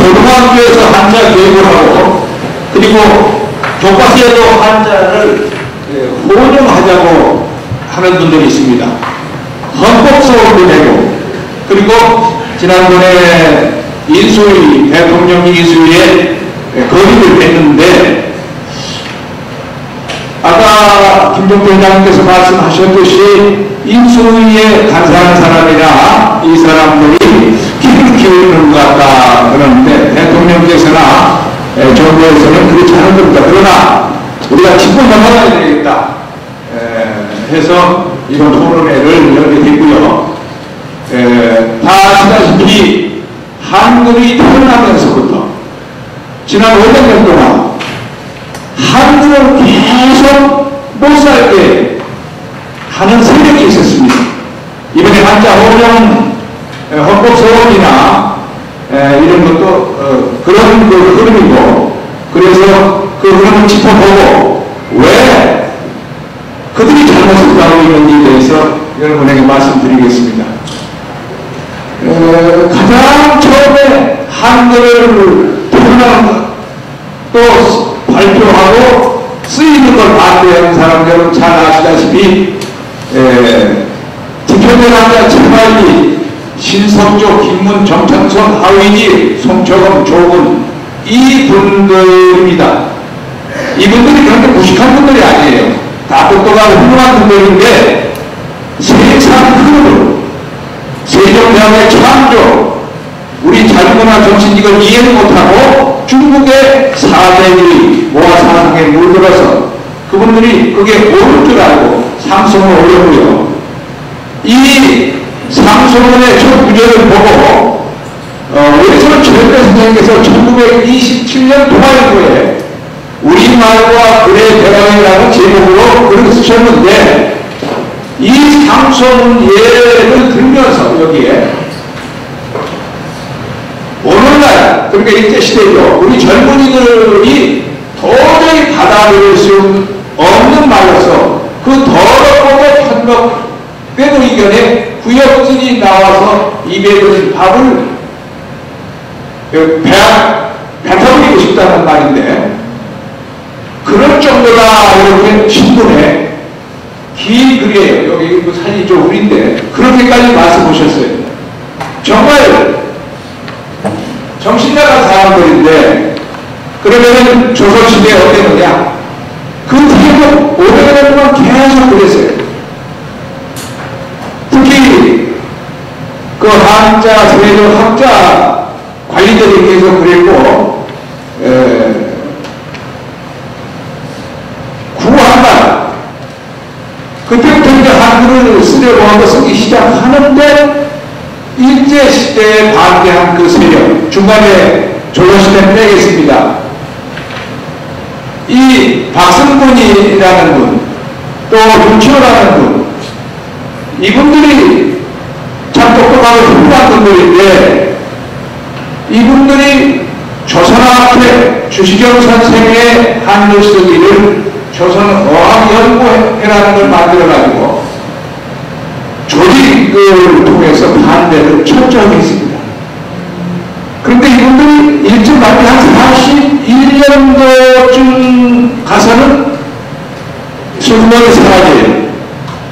초등학교에서 한자 교육을 하고 그리고 교과서에도 한자를 혼용하자고 하는 분들이 있습니다. 헌법소원도 내고 그리고 지난번에 인수위, 대통령 인수위에 건의를 했는데 아까 김종대 회장님께서 말씀하셨듯이 인수위에 간사한 사람이나 이 사람들이 기를 키우는 것 같다 그러는데 대통령께서나 정부에서는 그렇지 않은 겁니다. 그러나 우리가 짚고 넘어가야 되겠다 해서 이번 토론회를 열게 됐고요. 다 아시다시피 한글이 태어나면서부터 지난 500년 동안 한글을 계속 못 살게 하는 세력이 있었습니다. 이번에 한자 혼용 헌법소원이나 이런 것도 그런 그 흐름이고 그래서 그 흐름을 짚어보고 왜 그들이 잘못을 하고 있는지에 대해서 여러분에게 말씀드리겠습니다. 가장 처음에 한글을 표현하는 또 발표하고 쓰이는 걸 반대하는 사람들은 잘 아시다시피 디표대학자 최발리, 신성조, 김문, 정창선, 하위지, 송초검, 조군 이 분들입니다. 이분들이 그렇게 무식한 분들이 아니에요. 다 똑똑하고 훌륭한 분들인데 세상 흐름을 세종대왕의 창조 우리 자유문화 정신 이걸 이해를 못하고 중국의 사대들이 모아 사상에 물들어서 그분들이 그게 옳을 줄 알고 상소문을 올렸고요. 이 상소문의 첫 구절을 보고 우리처럼 최대 선생님께서 1927년 동아일보에 우리말과 글의 대화이라는 제목으로 글을 쓰셨는데 이 상소문 예를 들면서 여기에 오늘날 그러니까 일제시대죠. 우리 젊은이들이 도저히 받아들일 수 없는 말로서 그 더럽고 편곡된 의견에 구역질이 나와서 입에 드는 밥을 뱉어버리고 싶다는 말인데 그럴 정도가 이렇게 신문에 긴 글이에요. 여기 그 사진이 좀 우린데 그렇게까지 말씀하셨어요. 정말 정신 나간 사람들인데 그러면은 조선시대에 어땠느냐? 그 태국 500년 동안 계속 그랬어요. 특히 그 한자, 세조, 학자 관리들이 계속 그랬고 구한말 그때부터 이제 한글을 쓰려고 하고 쓰기 시작하는데 일제시대에 반대한 그 세력 중간에 조선시대는 빼겠습니다. 이 박승근이라는 분 또 윤치호라는 분 이분들이 참 똑똑하고 훌륭한 분들인데 이분들이 조선학회 주시경 선생의 한글 쓰기를 조선어학연구회라는 걸 만들어가지고 조직을 통해서 반대를 철저하게 했습니다. 그런데 이분들이 일찍 말이 한 41년도쯤 가서는 슬픔이 사라져요.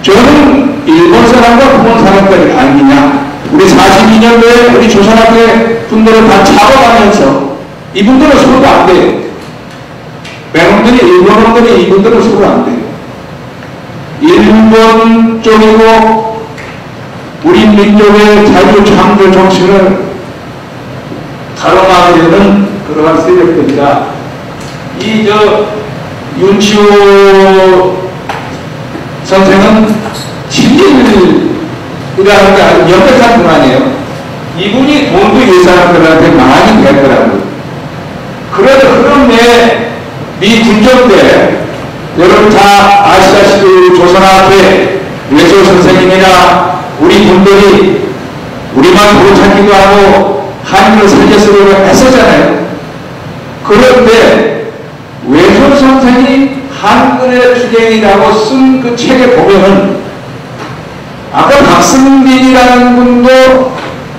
저는 일본 사람과 일본 사람들이 아니냐. 우리 42년도에 우리 조선학회 분들을 다 잡아가면서 이분들은 서로 안 돼요. 외놈들이 일본놈들이 이분들은 서로 안 돼요. 일본 쪽이고 우리 민족의 자유 창조 정신을 가로막으려는 그러한 세력들이다. 이 윤치호 선생은 친일이라는 게 아주 명백한 분 아니에요. 이분이 돈도 이 사람들한테 많이 냈더라고요. 그런 흐름 내에 미 군정 때 여러분 다 아시다시피 조선학회 외조 선생님이나 우리 분들이 우리만 고르찾기도 하고 한글을 살려쓰려고 했었잖아요. 그런데 외조 선생이 한글의 주쟁이라고 쓴 그 책에 보면은 아까 박승빈이라는 분도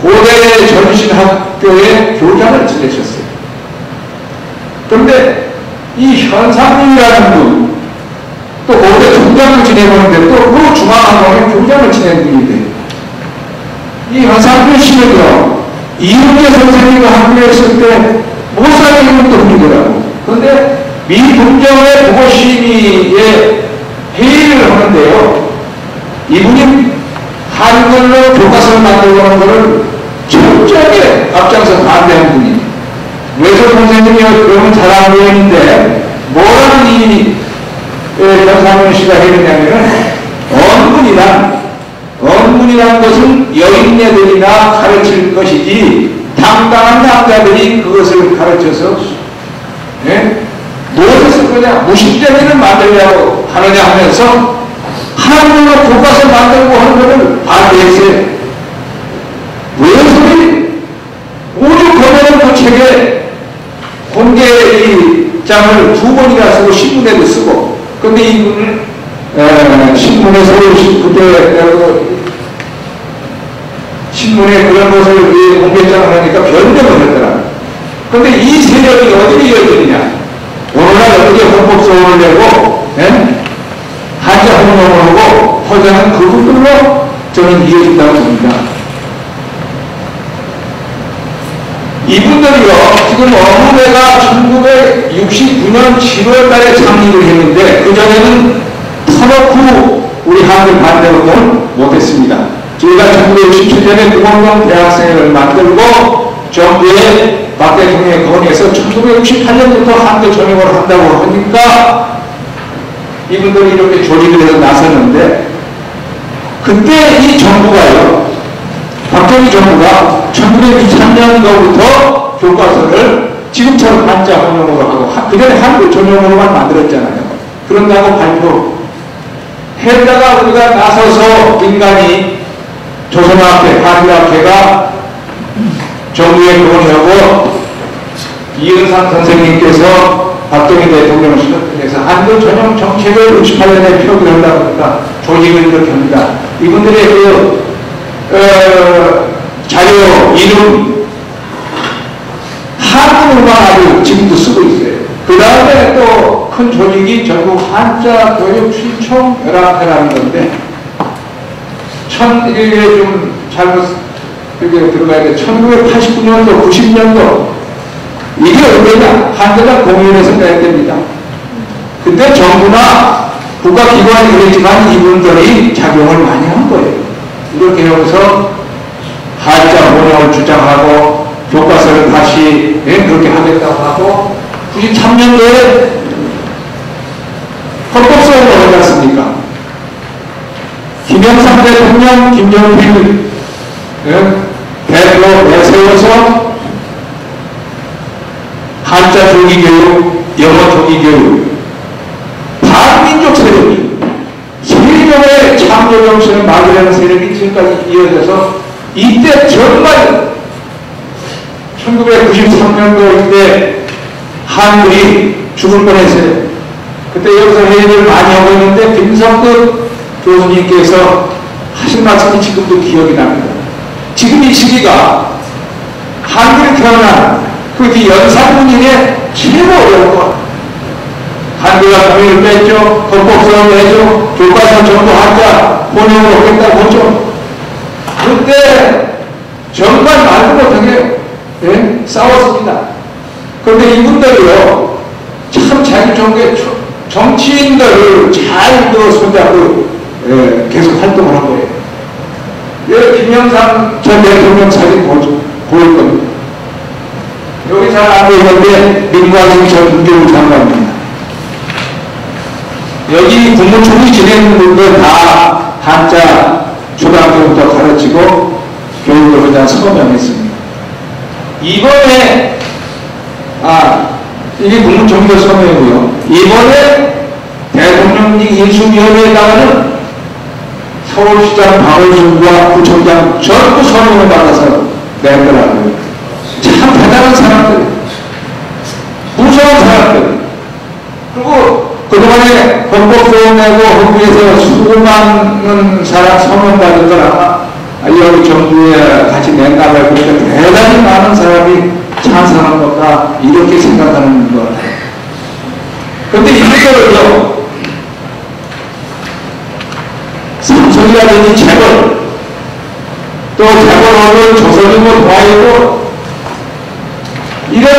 고대 전신학교의 교장을 지내셨어요. 그런데 이 현상민이라는 분, 또 고대 총장을 지내보는데 또 그 중앙학원의 교장을 지낸 분인데, 이 현상민 씨는요, 이은재 선생님과 학교했을 때 못 살리는 분이더라고. 그런데 미분정의 국어심의에 회의를 하는데요, 이분이 한글로 교과서를 만들고 하는 것을 철저하게 앞장서 반대한 분이. 외소 선생님이 그러면 잘하는 분인데 뭐라는 이 현상민 씨가 했느냐면, 언문이란 것은 여인네들이나 가르칠 것이지 당당한 남자들이 그것을 가르쳐서 무엇을 쓸 거냐, 무식쟁이를 만들려고 하느냐 하면서 한글로 교과서 만들고 하는 것을 반대했어요. 외소리 오죽 거면은 그 책에 공개장을 2번이나 쓰고 신문에도 쓰고. 근데 이분을 신문에 서울 그때 신문에 그런 것을 공개장을 하니까 변명을 했더라. 근데 이 세력이 어디로 이어지느냐? 오늘날 어떻게 헌법소원을 내고 한자 혼용을 하고 허전한 그분들로 저는 이어진다고 봅니다. 이분들이요, 지금 어무대가 1969년 7월 달에 창립을 했는데, 그전에는 터놓고 우리 한글 반대운동을 못했습니다. 저희가 1967년에 구멍동 대학생회를 만들고 정부에 박 대통령에 건의해서 1968년부터 한글 전용을 한다고 하니까 이분들이 이렇게 조직을 해서 나섰는데, 그때 이 정부가요, 박정희 정부가 1923년도부터 교과서를 지금처럼 한자 혼용으로 하고, 그전에 한글 전용으로만 만들었잖아요. 그런다고 발표했다가 우리가 나서서 인간이 조선학회, 한글학회가 정부에 건의하고 이은상 선생님께서 박정희 대통령을 시작해서 한글 전용 정책을 68년에 표기한다고 하니까 조직을 이렇게 합니다. 이분들의 자료 이름 한글로만 아주 지금도 쓰고 있어요. 그 다음에 또 큰 조직이 전국 한자 교육 신청 연합회라는 건데, 이게 좀 잘못 들어가야 돼. 1989년도, 90년도 이게 언제냐? 한글과 공유해서 내야 됩니다. 근데 정부나 국가기관이 그랬지만 이분들이 작용을 많이 한 거예요. 이렇게 하면서 한자 번역을 주장하고 교과서를 다시 그렇게 하겠다고 하고, 93년도에 헌법소원을 하지 않습니까? 김영삼 대통령, 김정필 대표 내세워서 한자 조기교육, 영어 조기교육, 반민족 세력이, 세력의 창조 정신을 막으려는 세력이 지금까지 이어져서 이때 정말 1993년도 이때 한글이 죽을 뻔했어요. 그때 여기서 회의를 많이 하고 있는데 김성급 교수님께서 하신 말씀이 지금도 기억이 납니다. 지금 이 시기가 한글이 태어난 그 연산군인의 최고 어려운 것. 한글과 공유를 뺐죠. 헌법소원을 내죠. 교과서 전부 한자 번역으로 하겠다고 하죠. 그때 정말 말도 못하게 싸웠습니다. 그런데 이분들이요, 참 자기 정치인들을 잘 손잡고 계속 활동을 한 거예요. 김영삼 전 대통령 사진 보일 겁니다. 여기 잘 안 보이는데 민관중 전 문교부 장관입니다. 여기 국무총리 지내는 분들 다 한자 초등학교부터 가르치고 교육을 다 서명했습니다. 이번에 이게 국무총리도 서명이고요. 이번에 대통령직 인수위원회에다가는 서울시장 박원순과 구청장 전부 서명을 받아서 냈더라고요. 참 대단한 사람들, 무서운 사람들. 그리고 그동안에 헌법소원 내고 헌법에서 수많은 사람 서명 받은 걸 아마 여기 정부에 같이 낸다고 그러니까 대단히 많은 사람이 찬성한 것과 이렇게 생각하는 것 같아요. 그런데 이거를요, 삼성이라든지 재벌, 또 재벌업을 조선이고 동아이고 이런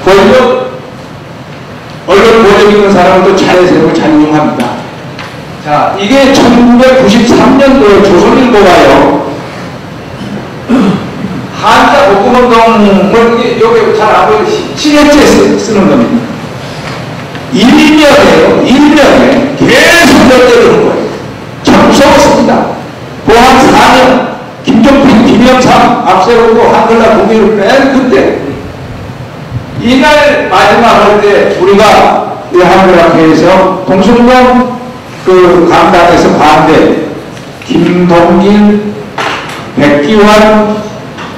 권력, 언론 권력 있는 사람을 또 잘 세우고 잘 이용합니다. 자, 이게 1993년도에 조선일보가요, 한자 복음운동을 여기 잘 안 보이는 7회째 쓰는 겁니다. 1년에요, 1년에 계속 열대는 거예요. 참 무서웠습니다. 보한 4년, 김종필, 김영삼 앞세우고 한글날 공개를 뺀 그때, 이날 마지막 할 때 우리가 이 한글학회에서 동숭동 그 강당에서 반대, 김동길, 백기환,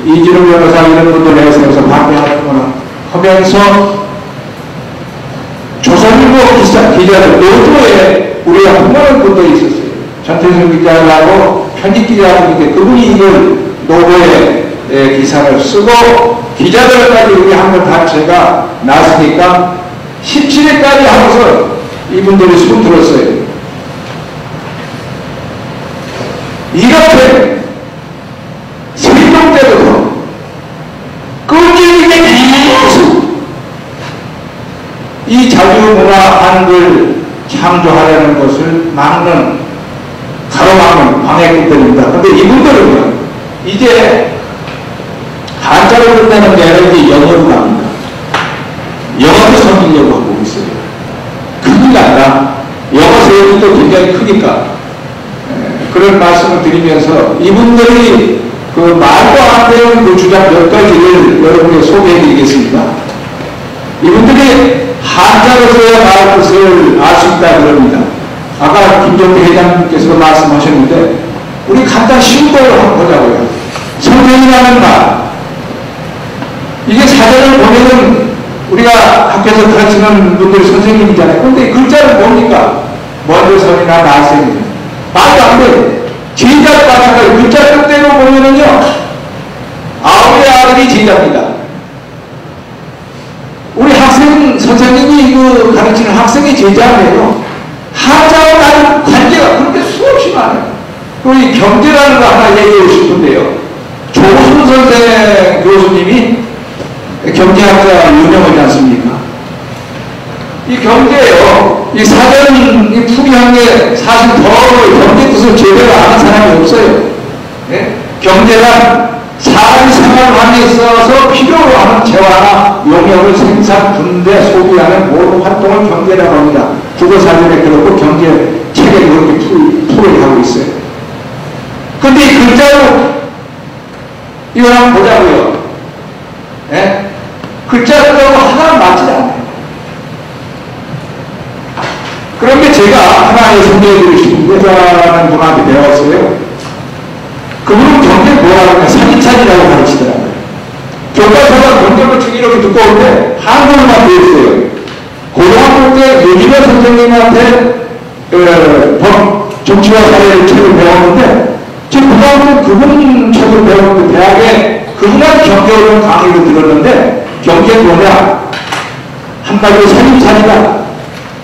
이진우 변호사 이런 분들 내세워서 반대하면서 조선일보 기자들 노조에 우리가 많은 분들이 있었어요. 전태성 기자라고 편집 기자라고 있는데 그분이 이걸 노조에 기사를 쓰고 기자들까지 우리 한글 단체가 나왔으니까 17회까지 하면서 이분들이 손 들었어요. 이렇게 세종 때부터 끈질기게 계속 이 자주문화 한글 창조하려는 것을 막는 가로막는 방해꾼들입니다. 근데 이분들은요, 이제 한자를 끝내는 게 아니라 이제 영어로 갑니다. 영어로 섬기려고 하고 있어요. 큰일 난다. 영어 세력도 굉장히 크니까. 그런 말씀을 드리면서 이분들이 그 말도 안 되는 그 주장 몇 가지를 여러분께 소개해 드리겠습니다. 이분들이 한자로서야 말 뜻을 알 수 있다 그럽니다. 아까 김종필 회장님께서도 말씀하셨는데 우리 간단히 쉬운 걸로 한번 보자고요. 선생이라는 말, 이게 사전을 보면은 우리가 학교에서 가르치는 분들이 선생님이잖아요. 근데 글자는 뭡니까? 먼저 선이나 날생이죠. 말도 안 돼. 제자도 마찬가지. 글자 뜻대로 보면은요, 아우의 아들이 제자입니다. 우리 학생, 선생님이 그 가르치는 학생이 제자예요. 한자와 나는 관계가 그렇게 수없이 많아요. 이 경제라는 거 하나 얘기하고 싶은데요. 조순 선생 교수님이 경제학자 유명하지 않습니까? 이 경제요, 이 사전이 풀이한 게 사실 더 경제 뜻을 제대로 아는 사람이 없어요. 예? 경제란 사람이 생활함에 있어서 필요로 하는 재화나 용역을 생산, 분배, 소비하는 모든 활동을 경제라고 합니다. 국어사전에 그렇고 경제 책에 그렇게 풀을 하고 있어요. 근데 이 글자로 이거 한번 보자고요. 예? 글자로 하나 맞지 않아요. 그런데 제가 하나의 소개해드리고 싶은데, 저라는 분한테 배웠어요. 그분은 경제 뭐라고 하냐, 사기찬이라고 가르치더라고요. 교과서가 경제를 책 이렇게 두꺼운데, 한글만 배웠어요. 고등학교 때 유진호 선생님한테 정치와 사회의 책을 배웠는데, 지금 고등학교 그분 책을 배웠는데, 대학에 그분한테 경제를 강의를 들었는데, 경제 뭐냐? 한 가지로 사기찬이다.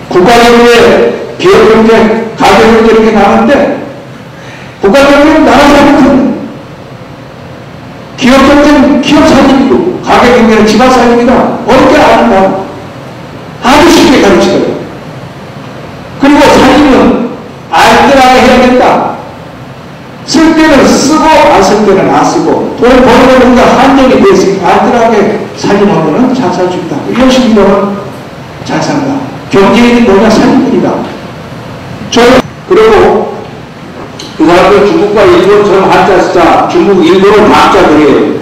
국가경제, 기업경제, 가계경제 이렇게 나오는데 국가경제는 나라 살림은 기업경제는 기업 살림이고 가계경제는 집안 살림이다. 어렵게 아는다. 아주 쉽게 가르치더라고요. 그리고 살림은 알뜰하게 해야겠다. 쓸 때는 쓰고 안 쓸 때는 안 쓰고 돈 버는 것보다 한정이 되어 있으니까 알뜰하게 살림하면 잘 살 수 있다. 이런 식이면 잘 산다. 경제인이 뭐냐? 살림꾼이다. 그리고 그 사람들 중국과 일본처럼 한자 쓰자, 중국, 일본은 한자 그래요.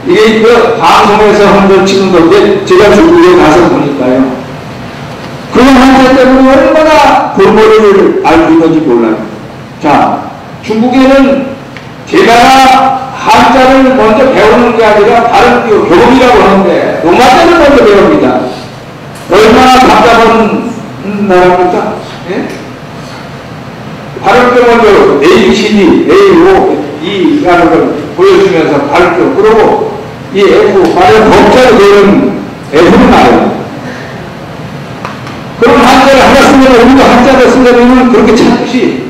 이게 그 방송에서 한번 찍은 건데 제가 중국에 가서 보니까요. 그런 한자 때문에 얼마나 골머리를 알고 있는지 몰라요. 자, 중국에는 제가 한자를 먼저 배우는 게 아니라 다른 교범이라고 하는데 로마자를 먼저 배웁니다. 얼마나 답답한 나라입니까? 예? 발음병을 ABCD, A, O, E라는 걸 보여주면서 발음병, 그러고 이 F, 발음 법자로 되는 F는 나와요. 그럼 한자를 하나 쓰면 우리도 한자를 쓰려면 그렇게 찾듯이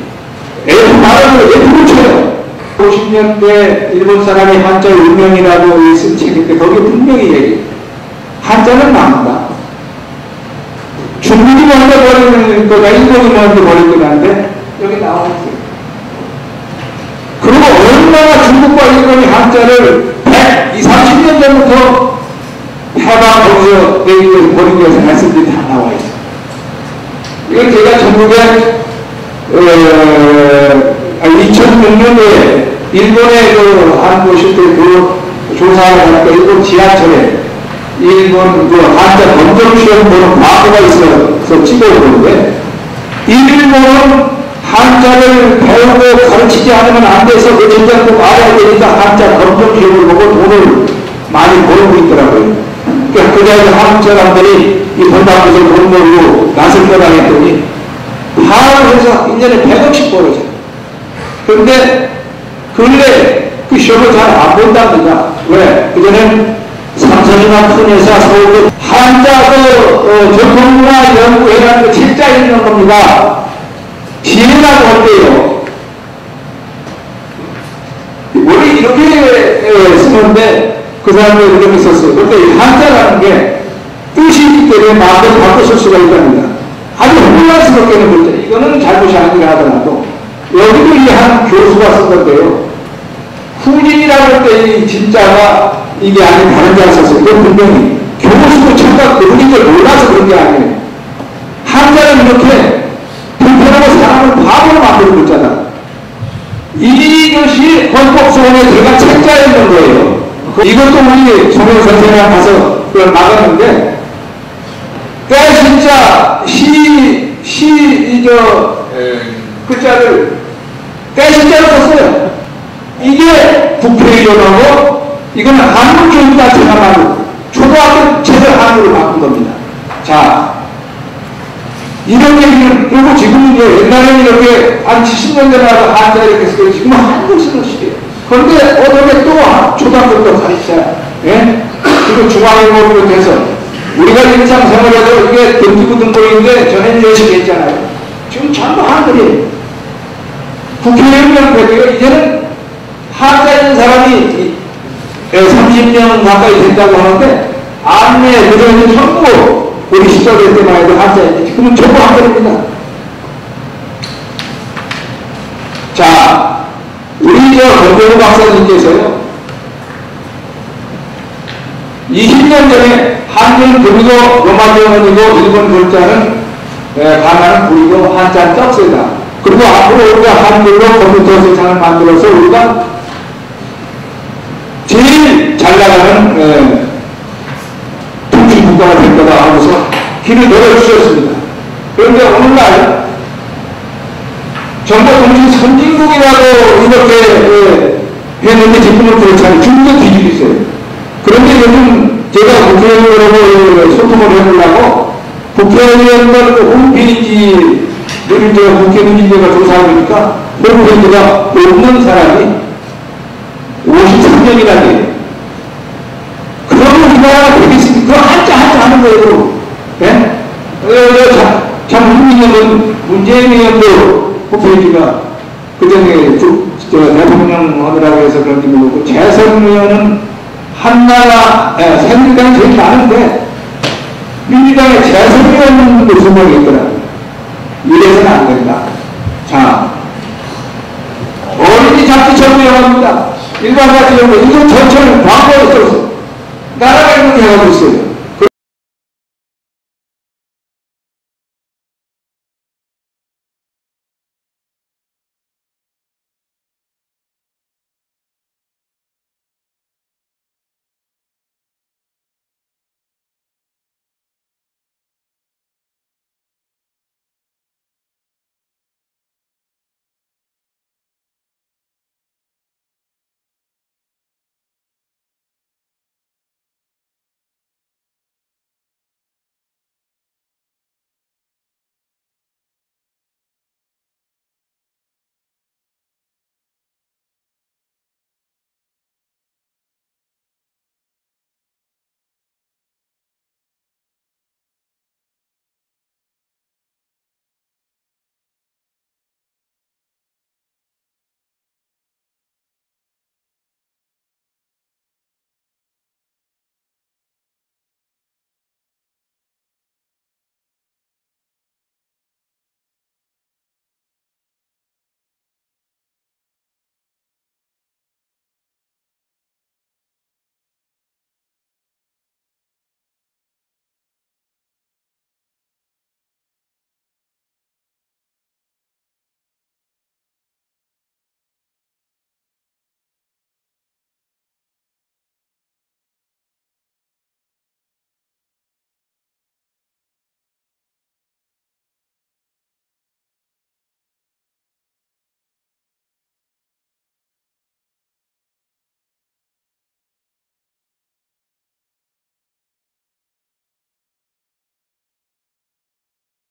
F 발음으로 F를 쳐요. 50년대 일본 사람이 한자 운명이라고 쓴 책인데 거기에 분명히 얘기해요. 한자는 남다. 중국이 먼저 버리는 거가 일본이 먼저 버린 거라는데 여기 나와 있어요. 그리고 얼마나 중국과 일본이 한자를 120, 30년 전부터 해방 거기서 버린 것을 했는지 다 나와 있어요. 이건 제가 전국에 2006년도에 일본에 한 곳일 때 조사를 하니까 일본 지하철에 일본 한자 검정 시험 보는 과거가 있어서 찍어보는데 일본은 한자를 배우고 가르치지 않으면 안 돼서 그 전장도 말해야 되니까 한자 검정 시험을 보고 돈을 많이 벌고 있더라고요. 그러니까 그 자리에 한국 사람들이 이 돈 받고서 돈 벌고 낯을 떠나겠더니 바로 해서 1년에 100억씩 벌어져요. 그런데 근래 그 시험을 잘 안 본답니다. 왜? 그전엔 삼성이나 큰 회사, 서울도 한자 전통문화 연구회라는 그 책자 있는 겁니다. 지혜라고 한대요. 원래 이렇게 쓰는데 그 사람들이 이렇게 썼어요. 그런데 한자라는 게 뜻이 있기 때문에 마음대로 바꿔 쓸 수가 있답니다. 아주 혼란스럽게는 그렇죠. 이거는 잘못이 아니라 하더라도 여기도 이 한 교수가 쓴 건데요. 후진이라고 할 때 이 진짜가 이게 아닌 다른 자가 썼어요. 그건 분명히 교수도 착각 그분인 걸 몰라서 그런 게 아니에요. 한자는 이렇게 불편하고 사람을 바보로 만들고 있잖아. 이것이 헌법소원에 들어간 책자에 있는 거예요. 이것도 우리 송영 선생님이랑 가서 그걸 막았는데 때신자 글자를 때신자로 썼어요. 이게 국회의원하고 이거는 한국 교육 자체가 말고 초등학교 제대로 한국으로 바꾼 겁니다. 자, 이런 얘기는 그리고 지금 옛날에는 이렇게 한 70년 전에 와서 한자 이렇게 쓰고 지금은 한글 쓰는 시대예요. 그런데 어떻게 또 초등학교도 가르쳐야 예? 그리고 중앙일보로 돼서 우리가 일상생활에도 이게 등기부 등본인데 전에는 열심히 했잖아요. 지금 전부 한글이에요. 국회의원 되고요. 이제는 한자 있는 사람이 30년 가까이 됐다고 하는데 안내 그전에는 전부 우리 시절에 때만 해도 한자인데 지금은 전부 한글입니다. 자, 우리 권정우 박사님께서요 20년 전에 한글 그리고 로마제원이고 일본 글자는 가나는 구리고 한자는 떡세다. 그리고 앞으로 우리가 한글로 컴퓨터 세상을 만들어서 우리가 제일 잘 나가는 통치국가가 될 거다 하고서 길을 열어주셨습니다. 그런데 오늘날 정보통신 선진국이라고 이렇게 했는데 지금은 그렇지 않아요. 중국도 뒤집고 있어요. 그런데 요즘 제가 국회의원으로 소통을 해보려고 국회의원들 홈페이지를 국회 민주주의가 조사해보니까 홈페이지가 없는 사람이 53명이라니. 그러면 우리나라가 되겠습니까? 그거 한자 하는 거예요. 예? 참 흥미있는 문재인 의원도 홈페이지가 그전에 대통령 하느라고 해서 그런 게 모르고 재선 의원은 한나라, 새누리당이 제일 많은데 민주당에 재선 의원도 2명이 있더라고요. 이래서는 안 된다. 자, 어린이 잡지 전부영합니다. 일반자치 연구, 이거 전체를 광고에 써서 나라가 이렇게 해가고 있어요.